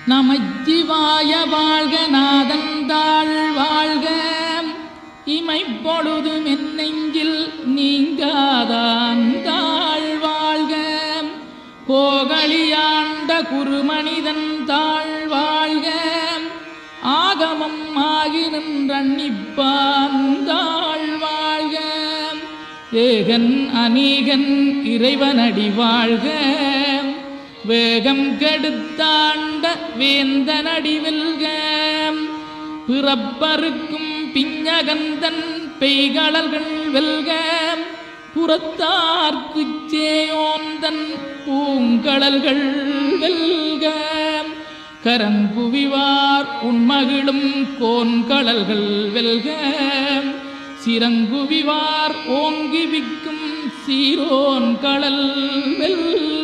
நமச்சிவாய வாழ்க நாதந்தாள் வாழ்க இமைப்பொழுது மென்னெஞ்சில் நீங்காதாந்தாள் வாழ்க கோகலியாண்ட குருமனிதன் தாழ் வாழ்க ஆகமம் ஆகி நின்றன்னிப்பாந்தாள் வாழ்க ஏகன் அநீகன் இறைவனடி வாழ்க வேகம் கெடுத்தாண்ட வேந்தனடி வெல்க பிறப்பருக்கும் பிஞகந்தன் பெய்களர்கள் வெல்க புறத்தார்க்குச் சேயோந்தன் பூங்கடல்கள் வெல்க கரங்குவிவார் உண்மகிழும் கோன்கடல்கள் வெல்க சிறங்குவிவார் ஓங்கி விக்கும் சீரோன் கடல் வெல்க.